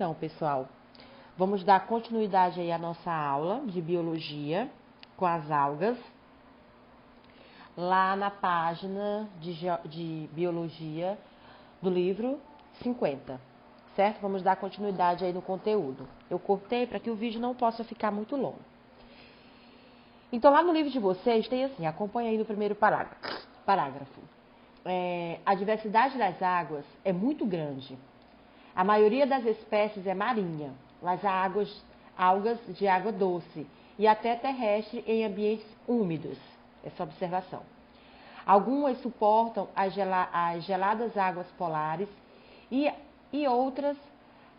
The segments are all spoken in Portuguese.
Então, pessoal, vamos dar continuidade aí à nossa aula de biologia com as algas, lá na página de biologia do livro 50, certo? Vamos dar continuidade aí no conteúdo. Eu cortei para que o vídeo não possa ficar muito longo. Então, lá no livro de vocês tem assim, acompanha aí no primeiro parágrafo. A diversidade das águas é muito grande. A maioria das espécies é marinha, mas há algas de água doce e até terrestre em ambientes úmidos. Essa observação. Algumas suportam as geladas águas polares e outras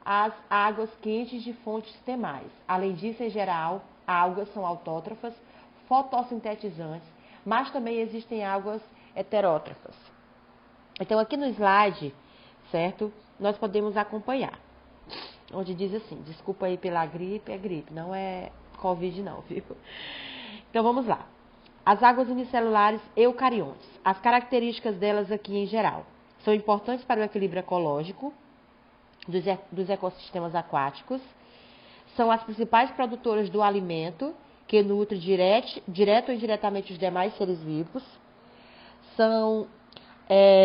as águas quentes de fontes termais. Além disso, em geral, algas são autótrofas, fotossintetizantes, mas também existem algas heterótrofas. Então, aqui no slide, certo? Nós podemos acompanhar. Onde diz assim, desculpa aí pela gripe, é gripe, não é Covid não, viu? Então, vamos lá. As águas unicelulares eucariontes. As características delas aqui em geral. São importantes para o equilíbrio ecológico dos ecossistemas aquáticos. São as principais produtoras do alimento, que nutre direto ou indiretamente os demais seres vivos. São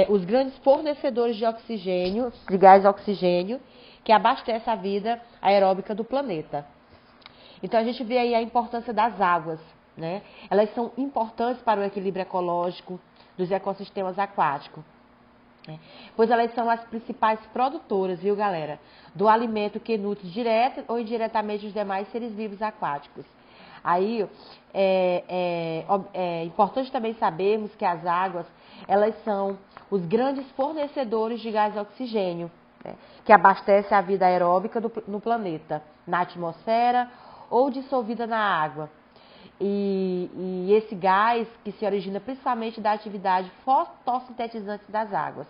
os grandes fornecedores de oxigênio, de gás oxigênio, que abastece a vida aeróbica do planeta. Então, a gente vê aí a importância das águas, né? Elas são importantes para o equilíbrio ecológico dos ecossistemas aquáticos, né? Pois elas são as principais produtoras, viu, galera? Do alimento que nutre direto ou indiretamente os demais seres vivos aquáticos. Aí, é importante também sabermos que as águas, elas são os grandes fornecedores de gás oxigênio, né, que abastece a vida aeróbica no planeta, na atmosfera ou dissolvida na água. E esse gás que se origina principalmente da atividade fotossintetizante das águas,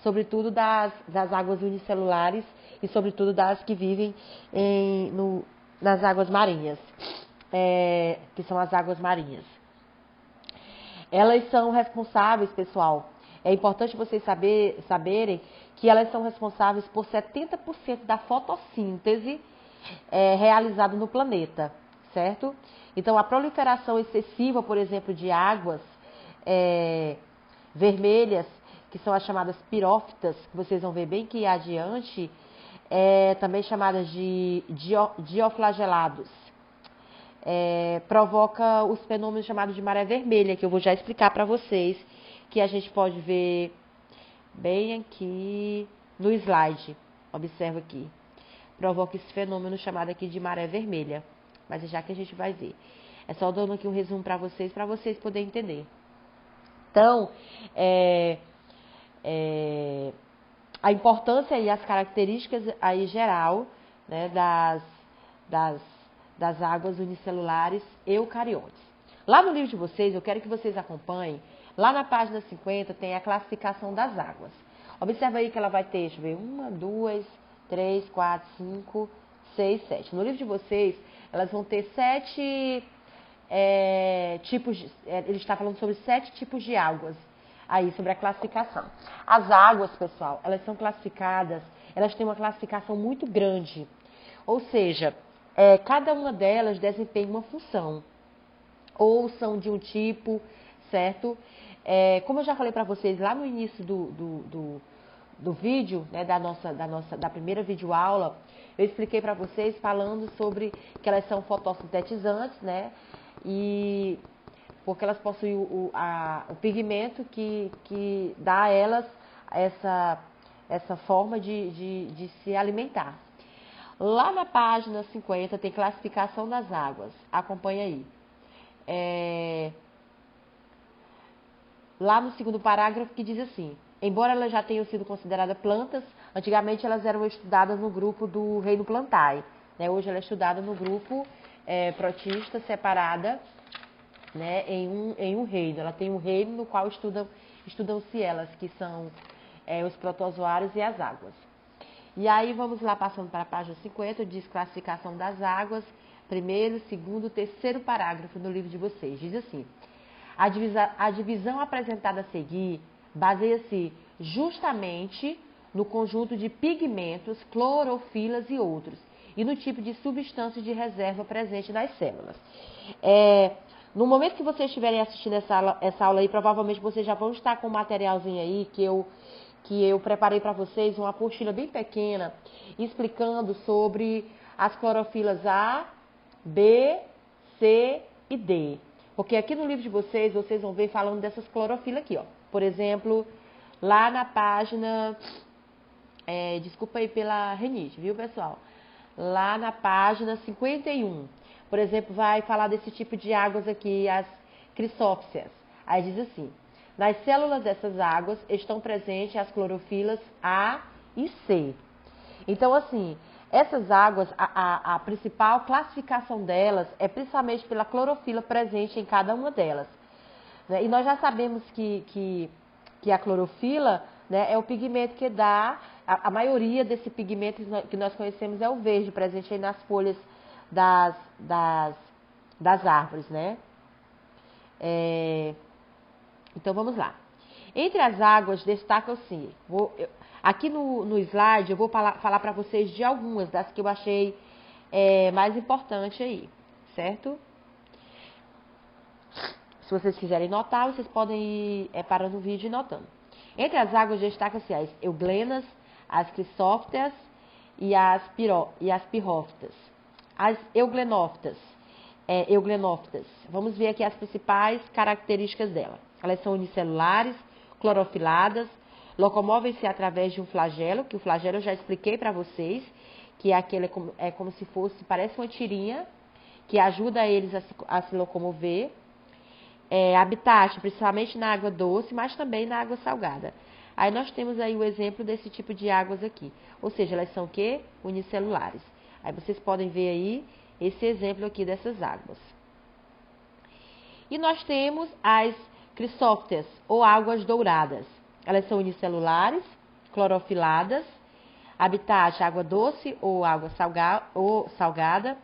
sobretudo das águas unicelulares e sobretudo das que vivem nas águas marinhas. Que são as águas marinhas. Elas são responsáveis, pessoal, é importante vocês saberem que elas são responsáveis por 70% da fotossíntese realizada no planeta, certo? Então, a proliferação excessiva, por exemplo, de águas vermelhas, que são as chamadas pirófitas, que vocês vão ver bem que adiante, também chamadas de dioflagelados. Provoca os fenômenos chamados de maré vermelha, que eu vou já explicar para vocês, que a gente pode ver bem aqui no slide. Observa aqui. Provoca esse fenômeno chamado aqui de maré vermelha. Mas é já que a gente vai ver. É só dando aqui um resumo para vocês poderem entender. Então, a importância e as características aí geral, né, das águas unicelulares eucariontes. Lá no livro de vocês, eu quero que vocês acompanhem, lá na página 50 tem a classificação das águas. Observa aí que ela vai ter, deixa eu ver, 1, 2, 3, 4, 5, 6, 7. No livro de vocês, elas vão ter 7 tipos, ele está falando sobre 7 tipos de águas, aí, sobre a classificação. As águas, pessoal, elas são classificadas, elas têm uma classificação muito grande, ou seja, cada uma delas desempenha uma função, ou são de um tipo, certo? Como eu já falei para vocês lá no início do vídeo, né, da primeira videoaula, eu expliquei para vocês falando sobre que elas são fotossintetizantes, né? E porque elas possuem o pigmento que dá a elas essa forma de se alimentar. Lá na página 50 tem classificação das águas. Acompanha aí. Lá no segundo parágrafo que diz assim: embora elas já tenham sido consideradas plantas, antigamente elas eram estudadas no grupo do reino Plantae, né? Hoje ela é estudada no grupo protista, separada, né, em um reino. Ela tem um reino no qual estudam-se elas, que são os protozoários e as águas. E aí vamos lá passando para a página 50, diz classificação das águas, primeiro, segundo, terceiro parágrafo no livro de vocês. Diz assim: a divisão apresentada a seguir baseia-se justamente no conjunto de pigmentos, clorofilas e outros, e no tipo de substância de reserva presente nas células. No momento que vocês estiverem assistindo essa aula aí, provavelmente vocês já vão estar com um materialzinho aí que eu preparei para vocês, uma apostila bem pequena, explicando sobre as clorofilas A, B, C e D. Porque aqui no livro de vocês vão ver falando dessas clorofilas aqui, ó. Por exemplo, lá na página... desculpa aí pela renite, viu, pessoal? Lá na página 51, por exemplo, vai falar desse tipo de águas aqui, as crisópsias. Aí diz assim: nas células dessas águas estão presentes as clorofilas A e C. Então, assim, essas águas, a principal classificação delas é principalmente pela clorofila presente em cada uma delas, né? E nós já sabemos que a clorofila, né, é o pigmento que dá, a maioria desse pigmento que nós conhecemos é o verde, presente aí nas folhas das árvores, né? Então vamos lá. Entre as águas destacam-se, aqui no slide eu vou falar para vocês de algumas das que eu achei mais importante aí, certo? Se vocês quiserem notar, vocês podem ir parando o vídeo e notando. Entre as águas destacam-se as euglenas, as crisópteras e as pirrófitas. As euglenofitas, vamos ver aqui as principais características dela. Elas são unicelulares, clorofiladas, locomovem-se através de um flagelo, que o flagelo eu já expliquei para vocês, que é como se fosse, parece uma tirinha, que ajuda eles a se locomover. Habitat, principalmente na água doce, mas também na água salgada. Aí nós temos aí o exemplo desse tipo de águas aqui. Ou seja, elas são o quê? Unicelulares. Aí vocês podem ver aí esse exemplo aqui dessas águas. E nós temos as crisópteras, ou águas douradas. Elas são unicelulares, clorofiladas, habitat, água doce ou água salgada,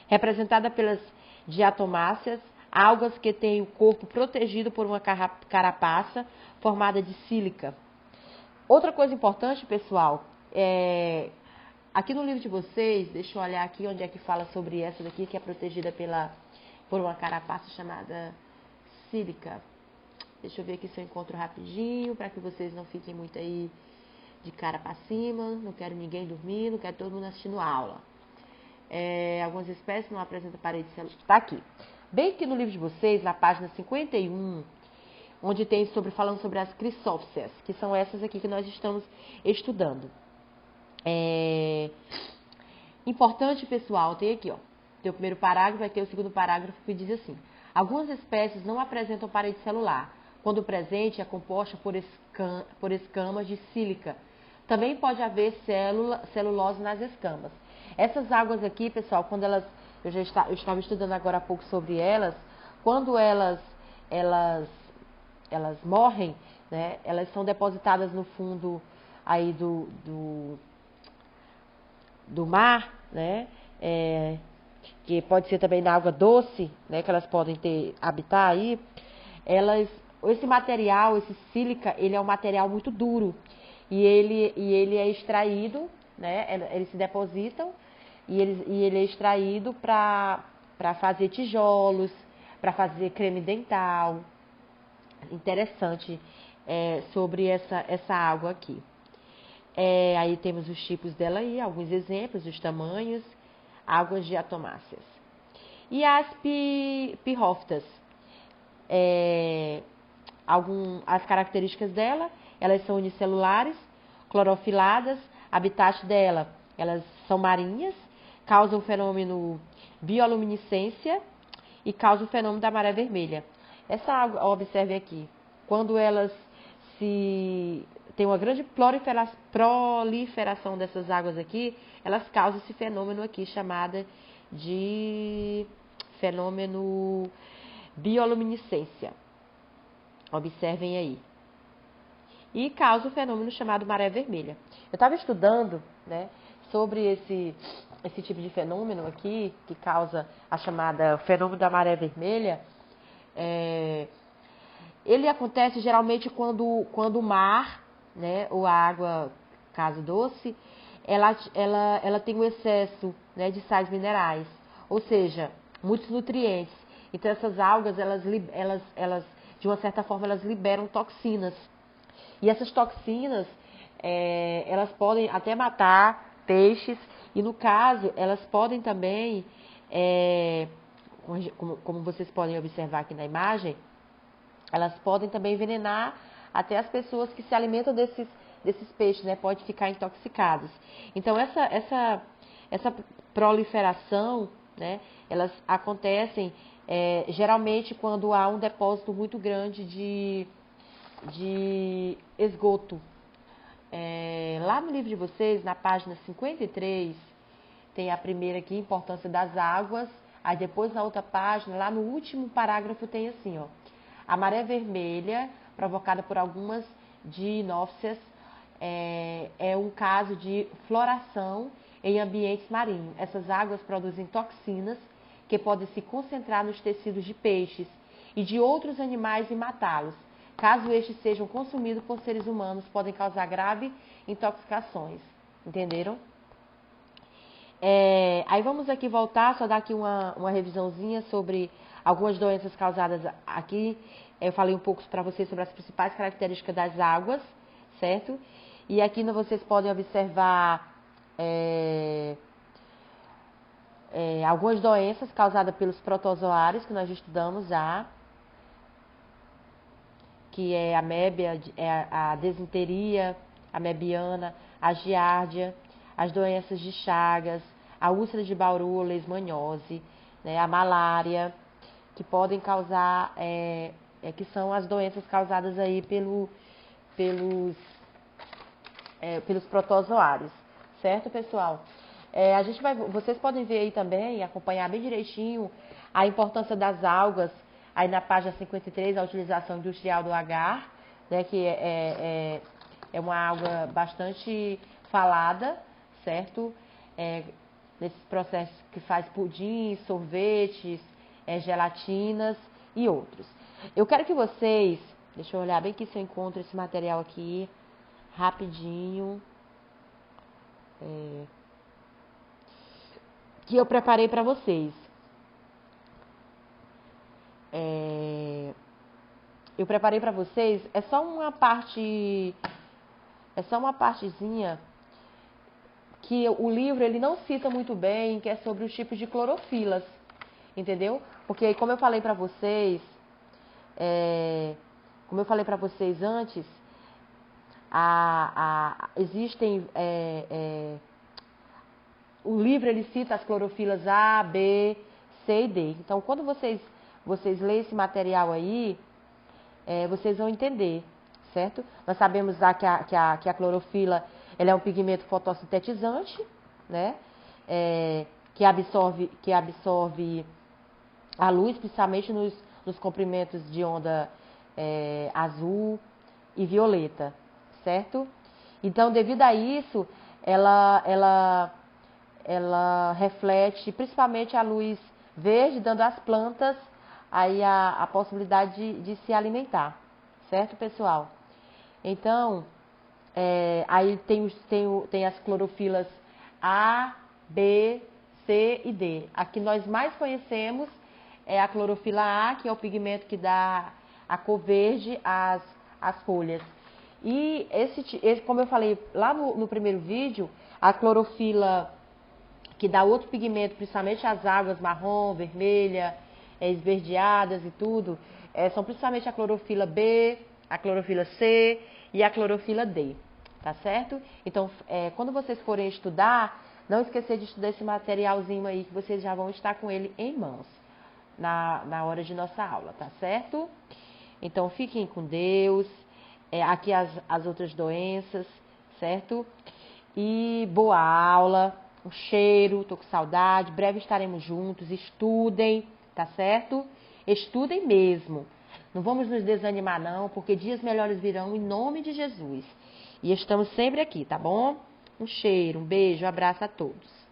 representada pelas diatomáceas, algas que têm o corpo protegido por uma carapaça formada de sílica. Outra coisa importante, pessoal, aqui no livro de vocês, deixa eu olhar aqui onde é que fala sobre essa daqui, que é protegida por uma carapaça chamada sílica. Deixa eu ver aqui se eu encontro rapidinho, para que vocês não fiquem muito aí de cara para cima. Não quero ninguém dormindo, não quero todo mundo assistindo a aula. Algumas espécies não apresentam parede celular. Está aqui. Bem que no livro de vocês, na página 51, onde tem falando sobre as crisópsias, que são essas aqui que nós estamos estudando. Importante, pessoal, tem aqui, ó, tem o primeiro parágrafo, vai ter o segundo parágrafo que diz assim: algumas espécies não apresentam parede celular, quando presente é composta por escamas de sílica. Também pode haver celulose nas escamas. Essas águas aqui, pessoal, quando eu estava estudando agora há pouco sobre elas, quando elas morrem, né, elas são depositadas no fundo aí do mar, né, que pode ser também na água doce, né, que elas podem habitar aí. Esse material, esse sílica, ele é um material muito duro e ele é extraído, né, eles se depositam e ele é extraído para fazer tijolos, para fazer creme dental. Interessante sobre essa água aqui. Aí temos os tipos dela aí, alguns exemplos, os tamanhos, águas diatomáceas. E as pirrófitas, as características dela, elas são unicelulares, clorofiladas, habitat dela, elas são marinhas, causam o fenômeno bioluminescência e causam o fenômeno da maré vermelha. Essa água, observe aqui, quando elas tem uma grande proliferação dessas águas aqui, elas causam esse fenômeno aqui, chamado de fenômeno bioluminescência. Observem aí. E causa o fenômeno chamado maré vermelha. Eu estava estudando, né, sobre esse tipo de fenômeno aqui, que causa a chamada fenômeno da maré vermelha. Ele acontece geralmente quando o mar, né, ou a água caso doce, ela tem um excesso, né, de sais minerais, ou seja, muitos nutrientes. Então essas algas, elas de uma certa forma, elas liberam toxinas. E essas toxinas, elas podem até matar peixes, e no caso, elas podem também, como vocês podem observar aqui na imagem, elas podem também envenenar até as pessoas que se alimentam desses peixes, né? Pode ficar intoxicados. Então, essa proliferação, né? Elas acontecem geralmente quando há um depósito muito grande de esgoto. Lá no livro de vocês, na página 53, tem a primeira aqui, importância das águas. Aí depois, na outra página, lá no último parágrafo, tem assim, ó. A maré vermelha, provocada por algumas dinófitas, é um caso de floração em ambientes marinhos. Essas águas produzem toxinas que podem se concentrar nos tecidos de peixes e de outros animais e matá-los. Caso estes sejam consumidos por seres humanos, podem causar graves intoxicações. Entenderam? Aí vamos aqui voltar, só dar aqui uma revisãozinha sobre algumas doenças causadas aqui. Eu falei um pouco para vocês sobre as principais características das águas, certo? E aqui vocês podem observar algumas doenças causadas pelos protozoários, que nós já estudamos já, que é a amébia, a desinteria amebiana, a giardia, as doenças de Chagas, a úlcera de Bauru, leishmaniose, né, a malária, que podem causar, que são as doenças causadas aí pelos protozoários, certo, pessoal? Vocês podem ver aí também, acompanhar bem direitinho a importância das algas, aí na página 53, a utilização industrial do agar, né, que é uma alga bastante falada, certo? Nesses processos que faz pudim, sorvetes, gelatinas e outros. Eu quero que vocês, deixa eu olhar bem aqui se eu encontro esse material aqui, rapidinho, que eu preparei para vocês. Eu preparei para vocês, é só uma partezinha que o livro ele não cita muito bem, que é sobre os tipos de clorofilas, entendeu? Porque como eu falei para vocês, antes, existem o livro ele cita as clorofilas A, B, C e D. Então, quando vocês lerem esse material aí, vocês vão entender, certo? Nós sabemos que a clorofila ela é um pigmento fotossintetizante, né? Que absorve a luz, principalmente nos comprimentos de onda azul e violeta, certo? Então, devido a isso, ela reflete principalmente a luz verde, dando às plantas aí a possibilidade de se alimentar, certo, pessoal? Então, aí tem as clorofilas A, B, C e D. A que nós mais conhecemos é a clorofila A, que é o pigmento que dá a cor verde às folhas. E como eu falei lá no primeiro vídeo, a clorofila que dá outro pigmento, principalmente as águas marrom, vermelha, esverdeadas e tudo, são principalmente a clorofila B, a clorofila C e a clorofila D, tá certo? Então, quando vocês forem estudar, não esquecer de estudar esse materialzinho aí, que vocês já vão estar com ele em mãos na hora de nossa aula, tá certo? Então, fiquem com Deus, aqui as outras doenças, certo? E boa aula, um cheiro, tô com saudade, breve estaremos juntos, estudem, tá certo? Estudem mesmo. Não vamos nos desanimar não, porque dias melhores virão em nome de Jesus. E estamos sempre aqui, tá bom? Um cheiro, um beijo, um abraço a todos.